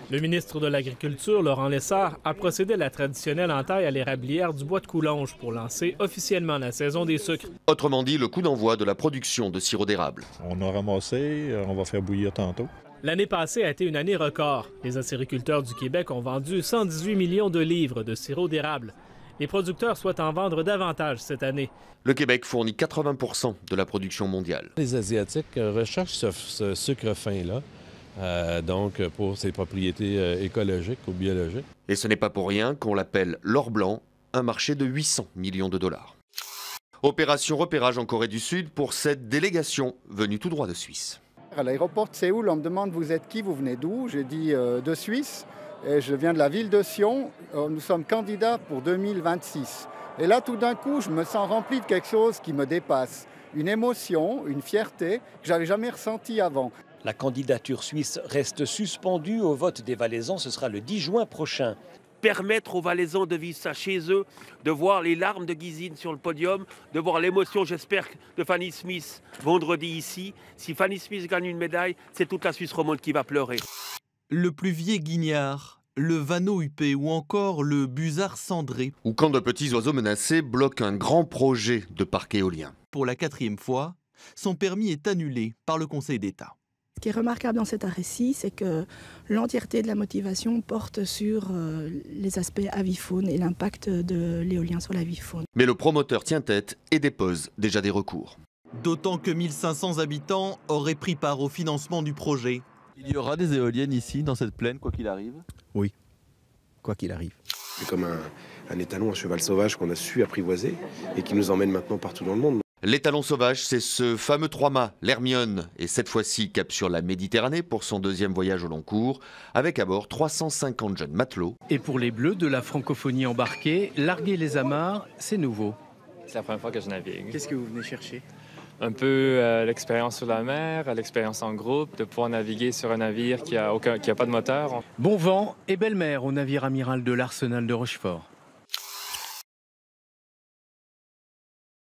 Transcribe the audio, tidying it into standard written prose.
Le ministre de l'Agriculture, Laurent Lessard, a procédé à la traditionnelle entaille à l'érablière du bois de Coulonges pour lancer officiellement la saison des sucres. Autrement dit, le coup d'envoi de la production de sirop d'érable. On a ramassé, on va faire bouillir tantôt. L'année passée a été une année record. Les acériculteurs du Québec ont vendu 118 millions de livres de sirop d'érable. Les producteurs souhaitent en vendre davantage cette année. Le Québec fournit 80% de la production mondiale. Les Asiatiques recherchent ce sucre fin-là, donc pour ses propriétés écologiques ou biologiques. Et ce n'est pas pour rien qu'on l'appelle l'or blanc, un marché de 800 millions de dollars. Opération repérage en Corée du Sud pour cette délégation venue tout droit de Suisse. À l'aéroport de Séoul, on me demande « Vous êtes qui? Vous venez d'où ?» J'ai dit « De Suisse. Et je viens de la ville de Sion. Nous sommes candidats pour 2026. » Et là, tout d'un coup, je me sens rempli de quelque chose qui me dépasse. Une émotion, une fierté que je n'avais jamais ressentie avant. La candidature suisse reste suspendue au vote des Valaisans. Ce sera le 10 juin prochain. Permettre aux Valaisans de vivre ça chez eux, de voir les larmes de Gysin sur le podium, de voir l'émotion, j'espère, de Fanny Smith vendredi ici. Si Fanny Smith gagne une médaille, c'est toute la Suisse romande qui va pleurer. Le pluvier guignard, le vanneau huppé ou encore le busard cendré. Ou quand de petits oiseaux menacés bloquent un grand projet de parc éolien. Pour la 4e fois, son permis est annulé par le Conseil d'État. Ce qui est remarquable dans cet récit, c'est que l'entièreté de la motivation porte sur les aspects avifaune et l'impact de l'éolien sur l'avifaune. Mais le promoteur tient tête et dépose déjà des recours. D'autant que 1500 habitants auraient pris part au financement du projet. Il y aura des éoliennes ici, dans cette plaine, quoi qu'il arrive? Oui, quoi qu'il arrive. C'est comme un étalon, un cheval sauvage qu'on a su apprivoiser et qui nous emmène maintenant partout dans le monde. L'étalon sauvage, c'est ce fameux 3-mâts, l'Hermione, et cette fois-ci cap sur la Méditerranée pour son 2e voyage au long cours, avec à bord 350 jeunes matelots. Et pour les Bleus de la francophonie embarquée, larguer les amarres, c'est nouveau. C'est la première fois que je navigue. Qu'est-ce que vous venez chercher? Un peu l'expérience sur la mer, l'expérience en groupe, de pouvoir naviguer sur un navire qui a pas de moteur. Bon vent et belle mer au navire amiral de l'Arsenal de Rochefort.